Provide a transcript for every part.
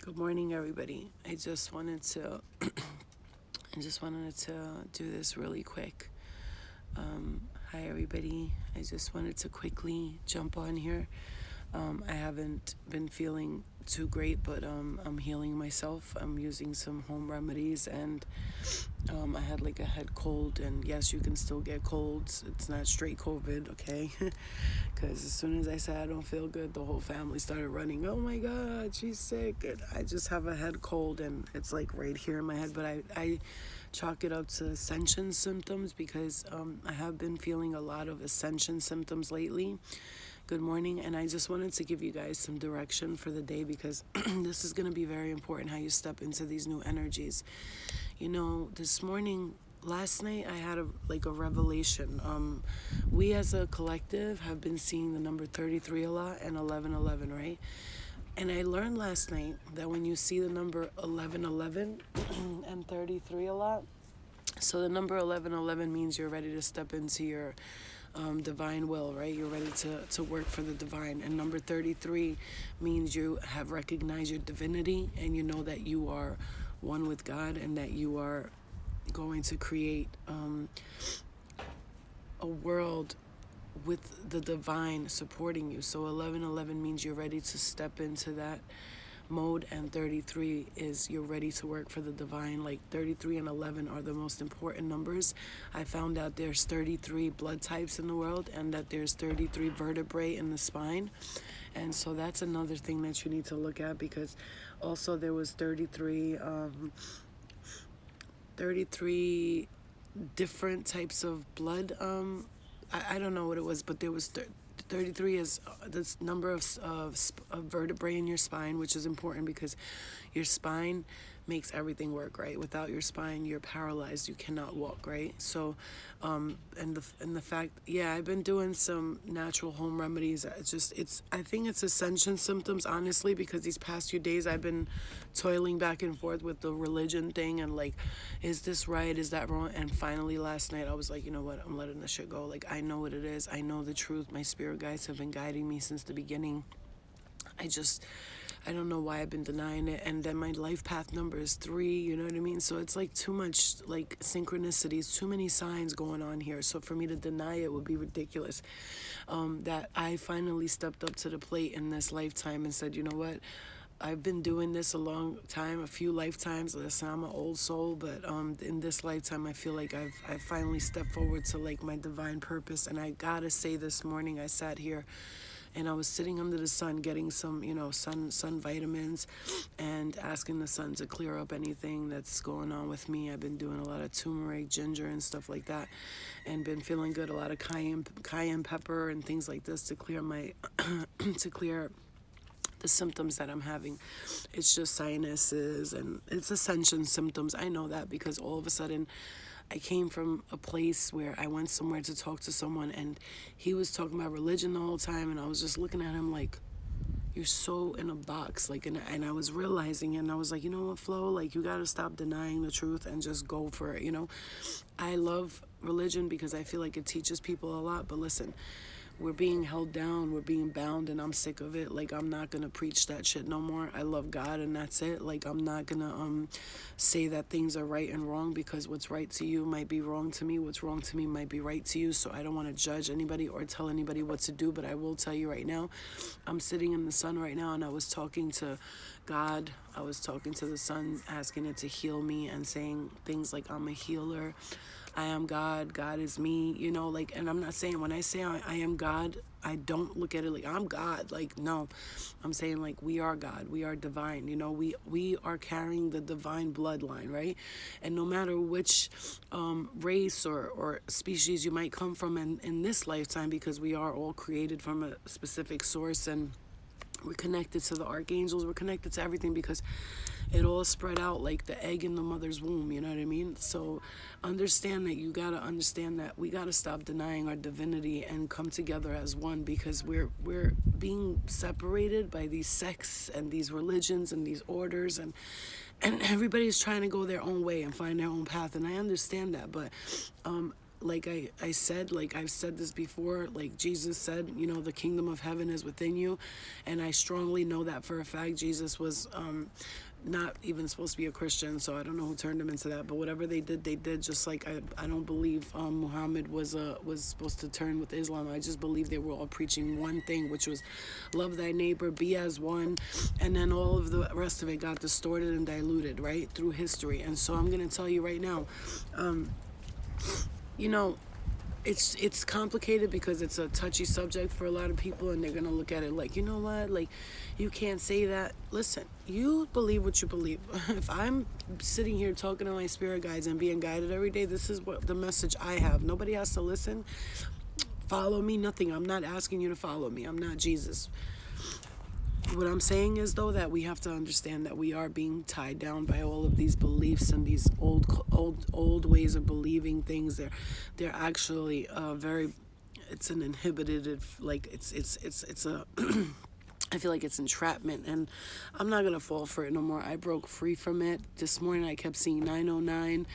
Good morning, everybody. I just wanted to do this really quick. Hi, everybody. I just wanted to quickly jump on here. I haven't been feeling too great, but I'm healing myself. I'm using some home remedies, and I had like a head cold. And yes, you can still get colds. It's not straight COVID, okay? Because as soon as I said I don't feel good, the whole family started running. Oh my God, she's sick. And I just have a head cold, and it's like right here in my head. But I chalk it up to ascension symptoms because I have been feeling a lot of ascension symptoms lately. Good morning, and I just wanted to give you guys some direction for the day because this is going to be very important how you step into these new energies. This morning, last night, I had a revelation. We as a collective have been seeing the number 33 a lot and 1111, right? And I learned last night that when you see the number 1111 and 33 a lot, so the number 1111 means you're ready to step into your divine will, right? You're ready to work for the divine. And number 33 means you have recognized your divinity and you know that you are one with God and that you are going to create a world with the divine supporting you. So 1111 means you're ready to step into that mode, and 33 is you're ready to work for the divine. Like 33 and 11 are the most important numbers. I found out there's 33 blood types in the world and that there's 33 vertebrae in the spine. And so that's another thing that you need to look at, because also there was 33 different types of blood. I don't know what it was, but there was 33 is this number of vertebrae in your spine, which is important because your spine makes everything work, right? Without your spine, you're paralyzed. You cannot walk, right? So, and the fact, yeah, I've been doing some natural home remedies. I think it's ascension symptoms, honestly, because these past few days I've been toiling back and forth with the religion thing and like, is this right? Is that wrong? And finally last night I was like, you know what? I'm letting this shit go. Like, I know what it is. I know the truth. My spirit guides have been guiding me since the beginning. I don't know why I've been denying it. And then my life path number is 3, you know what I mean? So it's like too much like synchronicities, too many signs going on here. So for me to deny it would be ridiculous. That I finally stepped up to the plate in this lifetime and said, you know what? I've been doing this a long time, a few lifetimes. Listen, I'm an old soul, but in this lifetime, I feel like I've finally stepped forward to like my divine purpose. And I gotta say, this morning I sat here and I was sitting under the sun getting some, sun vitamins and asking the sun to clear up anything that's going on with me. I've been doing a lot of turmeric, ginger, and stuff like that, and been feeling good. A lot of cayenne pepper and things like this to clear my to clear the symptoms that I'm having. It's just sinuses and it's ascension symptoms. I know that because all of a sudden I came from a place where I went somewhere to talk to someone and he was talking about religion the whole time, and I was just looking at him like, you're so in a box. Like, and I was realizing it, and I was like, you know what, Flo, like, you got to stop denying the truth and just go for it. I love religion because I feel like it teaches people a lot, but listen, we're being held down, we're being bound, and I'm sick of it. Like, I'm not gonna preach that shit no more. I love God and that's it. Like, I'm not gonna say that things are right and wrong, because what's right to you might be wrong to me. What's wrong to me might be right to you. So I don't want to judge anybody or tell anybody what to do, but I will tell you right now, I'm sitting in the sun right now and I was talking to God. I was talking to the sun, asking it to heal me and saying things like, I'm a healer, I am God, God is me, and I'm not saying, when I say I am God, I don't look at it like I'm God. Like, no, I'm saying like we are God, we are divine, we are carrying the divine bloodline, right? And no matter which race or species you might come from in this lifetime, because we are all created from a specific source, and we're connected to the archangels, we're connected to everything, because it all spread out like the egg in the mother's womb, you know what I mean? So understand that you gotta understand that we gotta stop denying our divinity and come together as one, because we're being separated by these sects and these religions and these orders, and everybody's trying to go their own way and find their own path, and I understand that, but I said, like I've said this before, like Jesus said, you know, the kingdom of heaven is within you. And I strongly know that for a fact. Jesus was not even supposed to be a Christian, so I don't know who turned him into that. But whatever they did. Just like I don't believe Muhammad was supposed to turn with Islam. I just believe they were all preaching one thing, which was love thy neighbor, be as one, and then all of the rest of it got distorted and diluted, right, through history. And so I'm gonna tell you right now, you know, it's complicated because it's a touchy subject for a lot of people, and they're gonna look at it like, you know what, like, you can't say that. Listen, you believe what you believe. If I'm sitting here talking to my spirit guides and being guided every day, this is what the message I have. Nobody has to listen, follow me, nothing. I'm not asking you to follow me. I'm not Jesus. What I'm saying is, though, that we have to understand that we are being tied down by all of these beliefs and these old ways of believing things. They're actually very. It's an inhibited, like it's a. I feel like it's entrapment, and I'm not gonna fall for it no more. I broke free from it. This morning I kept seeing 909,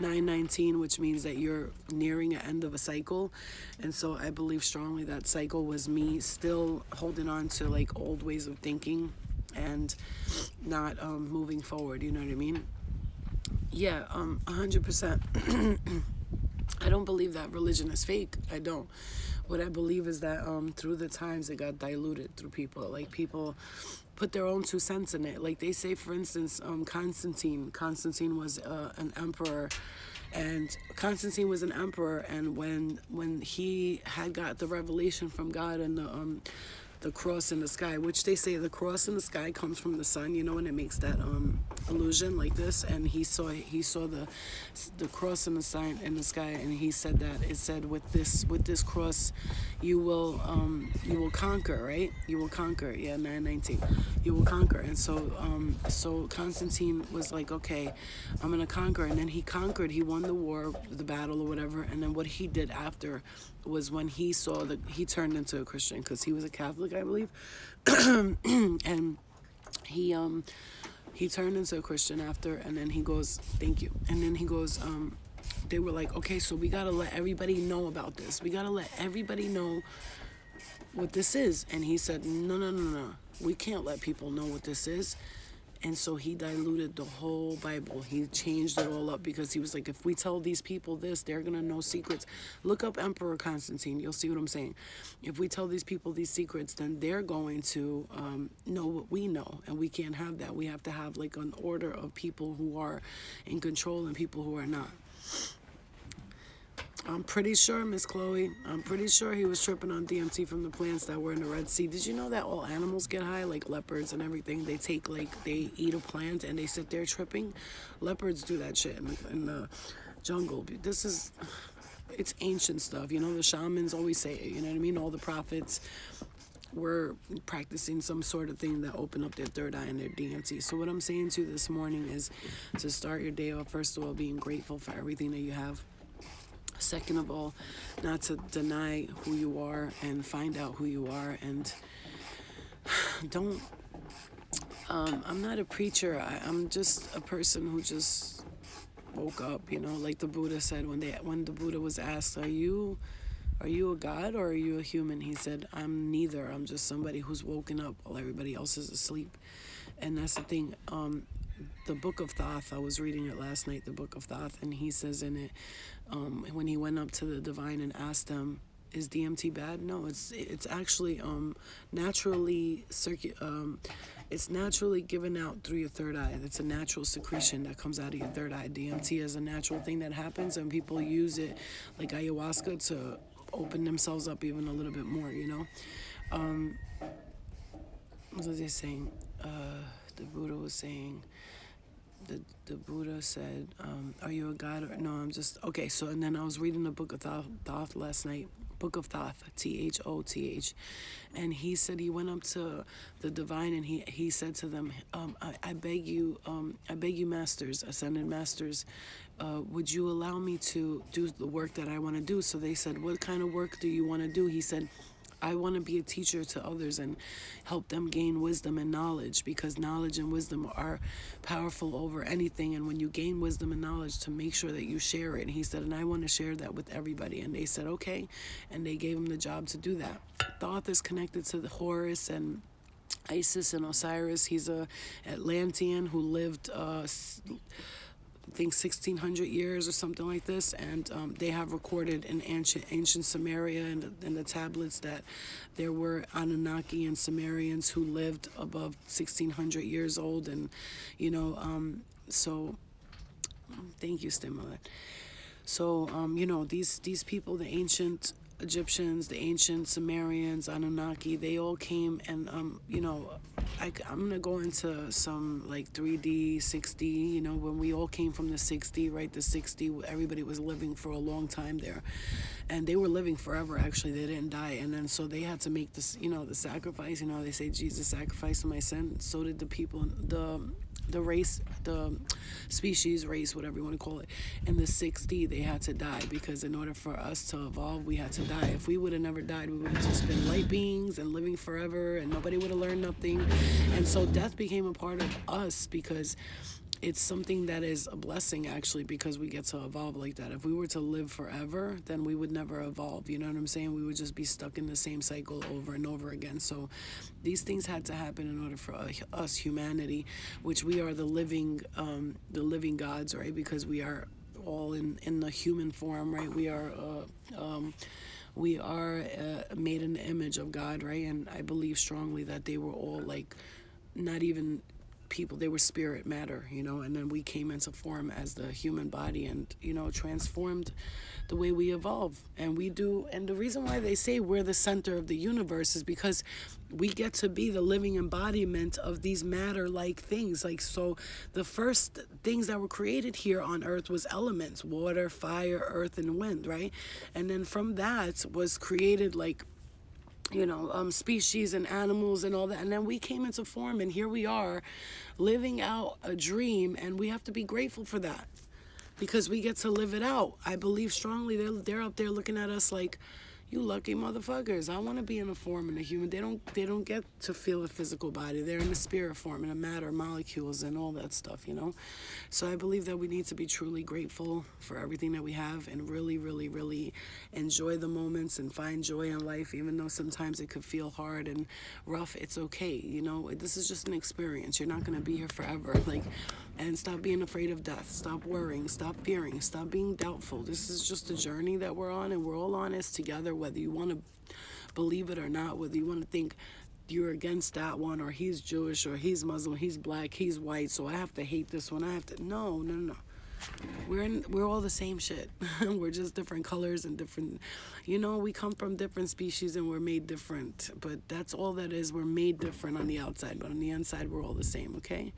919, which means that you're nearing an end of a cycle. And so I believe strongly that cycle was me still holding on to like old ways of thinking and not moving forward, you know what I mean? Yeah, 100%. I don't believe that religion is fake. I don't. What I believe is that through the times it got diluted through people. Like, people put their own 2 cents in it. Like they say, for instance, Constantine was an emperor. And Constantine was an emperor, and when he had got the revelation from God and the cross in the sky, which they say the cross in the sky comes from the sun, you know, and it makes that illusion like this. And he saw the cross in the sign in the sky, and he said that it said, with this cross you will conquer, right? You will conquer. Yeah, 919. You will conquer. And so Constantine was like, okay, I'm gonna conquer. And then he conquered. He won the war, the battle or whatever. And then what he did after was, when he saw he turned into a Christian, because he was a Catholic, I believe. And he turned into a Christian after, and then he goes, thank you. And then he goes, they were like, okay, so we gotta let everybody know about this. We gotta let everybody know what this is. And he said, no. We can't let people know what this is. And so he diluted the whole Bible. He changed it all up, because he was like, if we tell these people this, they're going to know secrets. Look up Emperor Constantine. You'll see what I'm saying. If we tell these people these secrets, then they're going to know what we know. And we can't have that. We have to have like an order of people who are in control and people who are not. I'm pretty sure, Miss Chloe, I'm pretty sure he was tripping on DMT from the plants that were in the Red Sea. Did you know that all animals get high, like leopards and everything? They eat a plant and they sit there tripping. Leopards do that shit in the jungle. It's ancient stuff. You know, the shamans always say it, you know what I mean? All the prophets were practicing some sort of thing that opened up their third eye and their DMT. So what I'm saying to you this morning is to start your day off, first of all, being grateful for everything that you have. Second of all, not to deny who you are, and find out who you are. And don't, I'm not a preacher. I'm just a person who just woke up, you know, like the Buddha said when the Buddha was asked, are you a god or are you a human? He said, I'm neither. I'm just somebody who's woken up while everybody else is asleep. And that's the thing. The Book of Thoth, I was reading it last night, the Book of Thoth, and he says in it, when he went up to the divine and asked them, is DMT bad? No, it's actually naturally it's naturally given out through your third eye. It's a natural secretion that comes out of your third eye. DMT is a natural thing that happens, and people use it like ayahuasca to open themselves up even a little bit more, you know. What was they saying? The Buddha was saying, the Buddha said, are you a god? Or no, I'm just, okay, so, and then I was reading the Book of Thoth last night, Book of Thoth, Thoth, and he said he went up to the divine, and he said to them, I beg you, masters, ascended masters, would you allow me to do the work that I want to do? So they said, what kind of work do you want to do? He said, I want to be a teacher to others and help them gain wisdom and knowledge, because knowledge and wisdom are powerful over anything. And when you gain wisdom and knowledge, to make sure that you share it. And he said, and I want to share that with everybody. And they said, okay. And they gave him the job to do that. The author's connected to the Horus and Isis and Osiris. He's a Atlantean who lived I think 1600 years or something like this, and they have recorded in ancient Samaria and the tablets that there were Anunnaki and Sumerians who lived above 1600 years old. And so thank you, Stimulant. So these people, the ancient Egyptians, the ancient Sumerians, Anunnaki, they all came, and I'm gonna go into some like 3D, 6D. When we all came from the 6D, right? The 6D, everybody was living for a long time there, and they were living forever. Actually, they didn't die, and then so they had to make this, the sacrifice. They say Jesus sacrificed my sin. So did the people, the race, the species, race, whatever you want to call it. In the 6D, they had to die, because in order for us to evolve, we had to die. If we would have never died, we would have just been light beings and living forever, and nobody would have learned nothing. And so death became a part of us, because it's something that is a blessing, actually, because we get to evolve like that. If we were to live forever, then we would never evolve. You know what I'm saying? We would just be stuck in the same cycle over and over again. So these things had to happen in order for us, humanity, which we are the living gods, right? Because we are all in the human form, right? We are made in the image of God, right? And I believe strongly that they were all like not even people, they were spirit matter, and then we came into form as the human body and, transformed the way we evolve. And we do, and the reason why they say we're the center of the universe is because we get to be the living embodiment of these matter-like things. Like, so the first things that were created here on earth was elements: water, fire, earth, and wind, right? And then from that was created like species and animals and all that. And then we came into form, and here we are living out a dream, and we have to be grateful for that, because we get to live it out. I believe strongly they're up there looking at us like, you lucky motherfuckers. I want to be in a form in a human. They don't get to feel a physical body. They're in the spirit form, in a matter, molecules, and all that stuff, So I believe that we need to be truly grateful for everything that we have, and really, really, really enjoy the moments and find joy in life, even though sometimes it could feel hard and rough. It's okay, This is just an experience. You're not going to be here forever. And stop being afraid of death. Stop worrying. Stop fearing. Stop being doubtful. This is just a journey that we're on, and we're all on this together, whether you want to believe it or not, whether you want to think you're against that one, or he's Jewish, or he's Muslim, he's black, he's white, so I have to hate this one. No. We're all the same shit. We're just different colors and different, we come from different species and we're made different. But that's all that is. We're made different on the outside, but on the inside, we're all the same, okay?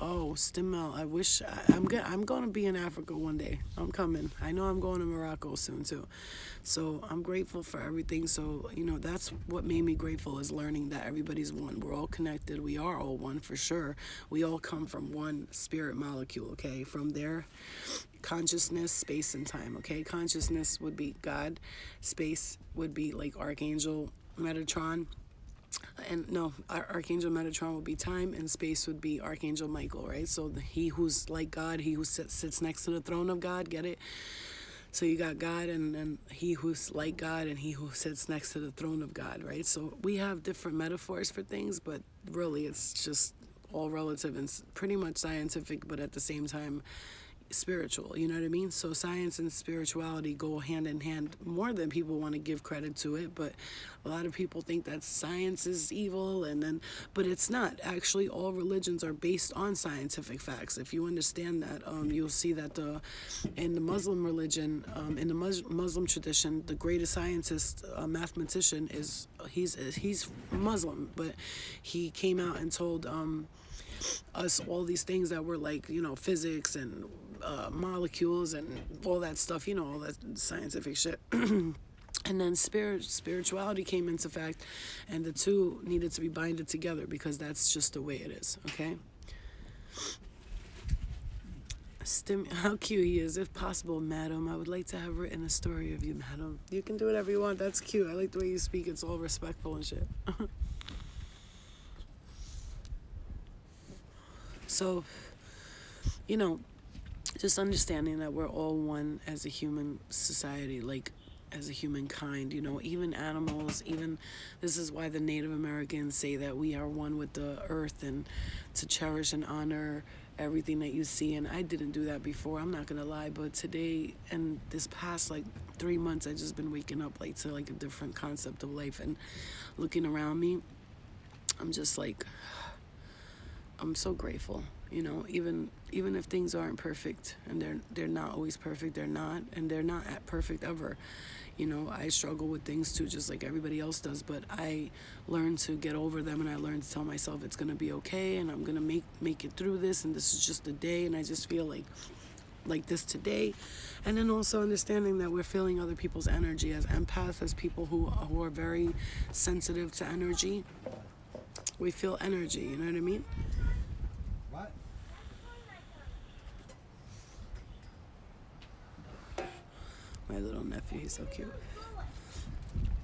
Oh, Stimmel, I wish I'm going to be in Africa one day. I'm coming. I know I'm going to Morocco soon too. So I'm grateful for everything. So, that's what made me grateful, is learning that everybody's one. We're all connected. We are all one for sure. We all come from one spirit molecule, okay? From there, consciousness, space, and time, okay? Consciousness would be God. Space would be like Archangel Metatron. And no, Archangel Metatron would be time, and space would be Archangel Michael, right? So he who's like God, he who sits next to the throne of God, get it? So you got God, and then he who's like God, and he who sits next to the throne of God, right? So we have different metaphors for things, but really it's just all relative and pretty much scientific, but at the same time spiritual, you know what I mean? So science and spirituality go hand in hand more than people want to give credit to it. But a lot of people think that science is evil, but it's not. Actually, all religions are based on scientific facts. If you understand that, you'll see that in the Muslim religion, in the Muslim tradition, the greatest scientist, mathematician, he's Muslim, but he came out and told us all these things that were like, physics and molecules and all that stuff, all that scientific shit. And then spirituality came into fact, and the two needed to be binded together, because that's just the way it is, okay? How cute he is. If possible, madam, I would like to have written a story of you, madam. You can do whatever you want. That's cute. I like the way you speak. It's all respectful and shit. So, you know, just understanding that we're all one as a human society, like as a humankind, even animals, even this is why the Native Americans say that we are one with the earth and to cherish and honor everything that you see. And I didn't do that before, I'm not gonna lie, but today and this past like 3 months I just been waking up like to like a different concept of life and looking around me. I'm just like, I'm so grateful, even if things aren't perfect, and they're not always perfect, they're not, and they're not at perfect ever. I struggle with things too, just like everybody else does, but I learn to get over them, and I learn to tell myself it's gonna be okay, and I'm gonna make it through this, and this is just a day, and I just feel like this today. And then also understanding that we're feeling other people's energy as empaths, as people who are very sensitive to energy. We feel energy, you know what I mean? What? My little nephew, he's so cute.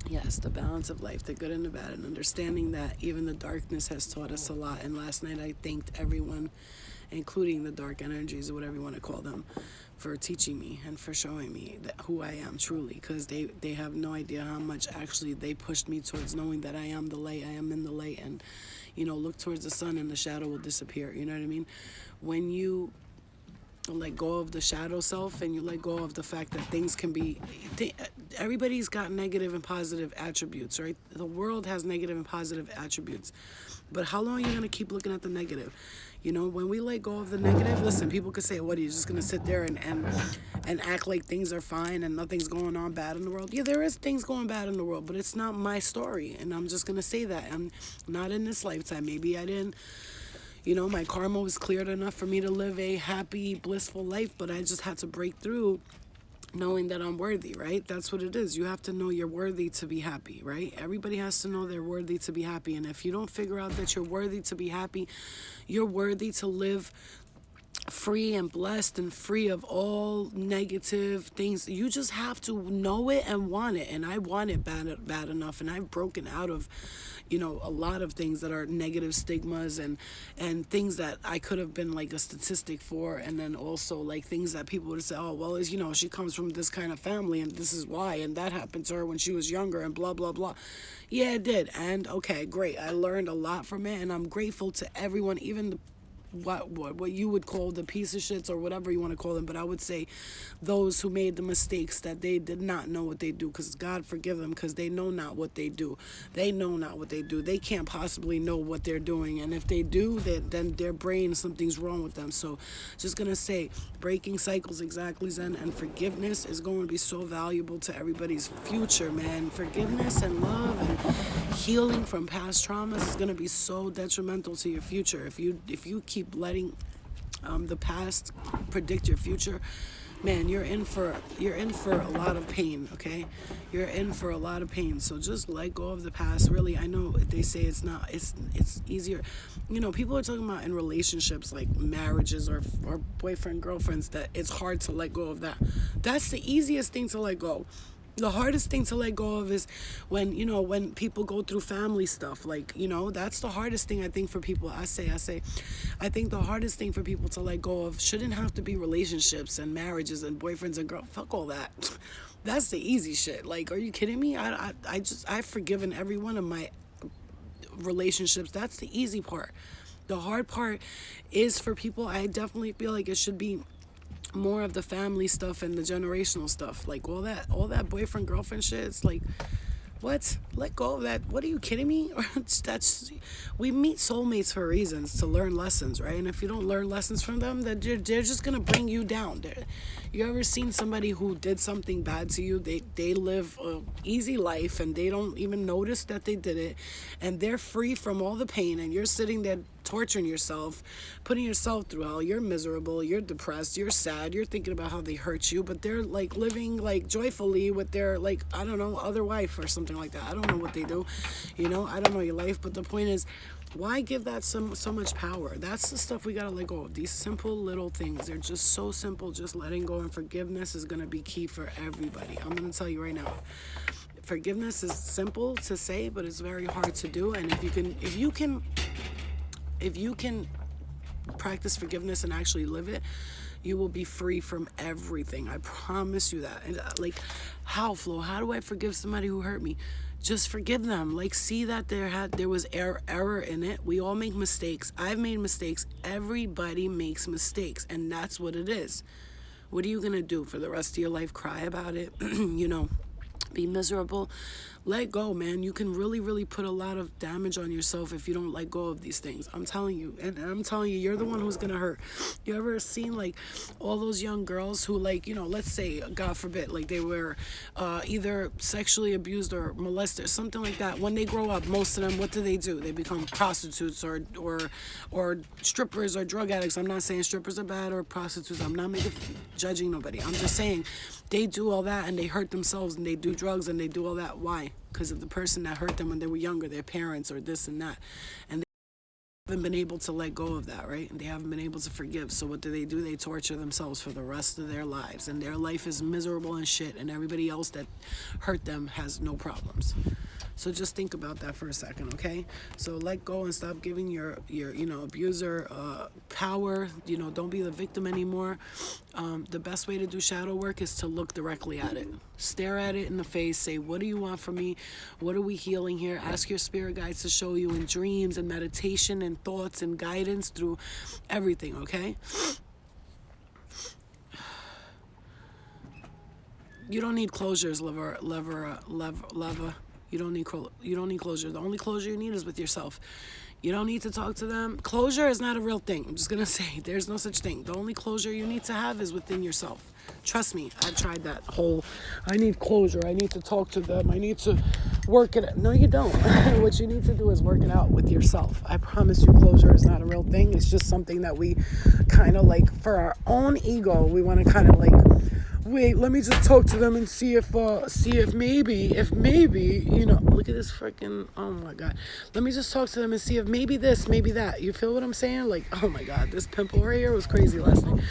Yes, the balance of life, the good and the bad, and understanding that even the darkness has taught us a lot. And last night I thanked everyone, including the dark energies or whatever you want to call them, for teaching me and for showing me who I am truly, because they have no idea how much actually they pushed me towards knowing that I am the light, I am in the light, and look towards the sun and the shadow will disappear. You know what I mean? When you let go of the shadow self and you let go of the fact that things can be, everybody's got negative and positive attributes, right? The world has negative and positive attributes, but how long are you going to keep looking at the negative? When we let go of the negative, listen, people could say, what, are you just going to sit there and act like things are fine and nothing's going on bad in the world? Yeah, there is things going bad in the world, but it's not my story, and I'm just going to say that. I'm not in this lifetime. Maybe I didn't, my karma was cleared enough for me to live a happy, blissful life, but I just had to break through knowing that I'm worthy, right? That's what it is. You have to know you're worthy to be happy, right? Everybody has to know they're worthy to be happy. And if you don't figure out that you're worthy to be happy, you're worthy to live free and blessed and free of all negative things. You just have to know it and want it. And I want it bad enough. And I've broken out of, a lot of things that are negative stigmas and things that I could have been like a statistic for. And then also like things that people would say, oh, well, she comes from this kind of family and this is why. And that happened to her when she was younger and blah, blah, blah. Yeah, it did. And okay, great. I learned a lot from it. And I'm grateful to everyone, even the what you would call the piece of shits or whatever you want to call them, but I would say those who made the mistakes that they did not know what they do, because God forgive them, because they know not what they do. They know not what they do. They can't possibly know what they're doing, and if they do, then their brain, something's wrong with them. So just gonna say, breaking cycles, exactly, Zen, and forgiveness is going to be so valuable to everybody's future, man. Forgiveness and love and healing from past traumas is going to be so detrimental to your future. If you keep letting the past predict your future, man, you're in for a lot of pain. Okay, you're in for a lot of pain. So just let go of the past. Really, I know they say it's easier. People are talking about in relationships like marriages or boyfriend girlfriends that it's hard to let go of that. That's the easiest thing to let go. The hardest thing to let go of is when people go through family stuff. That's the hardest thing I think for people. I think the hardest thing for people to let go of shouldn't have to be relationships and marriages and boyfriends and girls. Fuck all that. That's the easy shit. Like, are you kidding me? I've forgiven every one of my relationships. That's the easy part. The hard part is for people. I definitely feel like it should be more of the family stuff and the generational stuff, like all that boyfriend girlfriend shit. It's like, what? Let go of that. What, are you kidding me? We meet soulmates for reasons, to learn lessons, right? And if you don't learn lessons from them, then they're just gonna bring you down. You ever seen somebody who did something bad to you? They live a easy life and they don't even notice that they did it, and they're free from all the pain, and you're sitting there torturing yourself, putting yourself through hell. You're miserable, you're depressed, you're sad, you're thinking about how they hurt you, but they're like living like joyfully with their, like, I don't know, other wife or something like that. I don't know what they do, I don't know your life, but the point is, Why give that so much power? That's the stuff we gotta let go of. These simple little things. They're just so simple. Just letting go and forgiveness is gonna be key for everybody. I'm gonna tell you right now. Forgiveness is simple to say, but it's very hard to do. And if you can practice forgiveness and actually live it, you will be free from everything. I promise you that. And like, how, Flo? How do I forgive somebody who hurt me? Just forgive them. Like, see that there was error in it. We all make mistakes. I've made mistakes. Everybody makes mistakes, and that's what it is. What are you gonna do for the rest of your life? Cry about it? Be miserable? Let go, man. You can really, really put a lot of damage on yourself if you don't let go of these things. I'm telling you. And I'm telling you, you're the one who's gonna hurt. You ever seen like all those young girls who, like, let's say, God forbid, like they were either sexually abused or molested, something like that. When they grow up, most of them, what do? They become prostitutes or strippers or drug addicts. I'm not saying strippers are bad or prostitutes. I'm not judging nobody. I'm just saying they do all that and they hurt themselves and they do drugs and they do all that. Why? Because of the person that hurt them when they were younger, their parents or this and that. And they haven't been able to let go of that, right? And they haven't been able to forgive. So what do? They torture themselves for the rest of their lives. And their life is miserable and shit. And everybody else that hurt them has no problems. So just think about that for a second, okay? So let go and stop giving your abuser power. Don't be the victim anymore. The best way to do shadow work is to look directly at it. Stare at it in the face. Say, what do you want from me? What are we healing here? Ask your spirit guides to show you in dreams and meditation and thoughts and guidance through everything, okay? You don't need closures, lava. You don't need closure. The only closure you need is with yourself. You don't need to talk to them. Closure is not a real thing. I'm just gonna say there's no such thing. The only closure you need to have is within yourself. Trust me, I've tried that whole, I need closure. I need to talk to them. I need to work it out. No, you don't. What you need to do is work it out with yourself. I promise you, closure is not a real thing. It's just something that we kind of like, for our own ego, we want to kind of like, wait, let me just talk to them and see if maybe, look at this freaking, oh my God. Let me just talk to them and see if maybe this, maybe that. You feel what I'm saying? Like, oh my God, this pimple right here was crazy last night.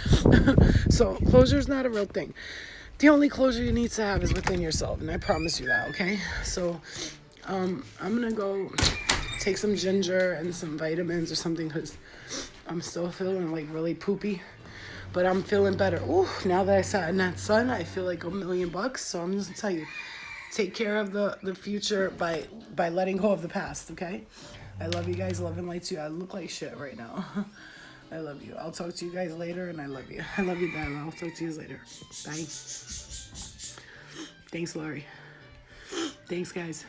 So closure is not a real thing. The only closure you need to have is within yourself, and I promise you that, okay? So I'm gonna go take some ginger and some vitamins or something because I'm still feeling like really poopy. But I'm feeling better. Ooh, now that I sat in that sun, I feel like $1,000,000. So I'm just gonna tell you, take care of the future by letting go of the past, okay? I love you guys. Love and light to you. I look like shit right now. I love you. I'll talk to you guys later, and I love you. I love you, Dad. I'll talk to you later. Bye. Thanks, Laurie. Thanks, guys.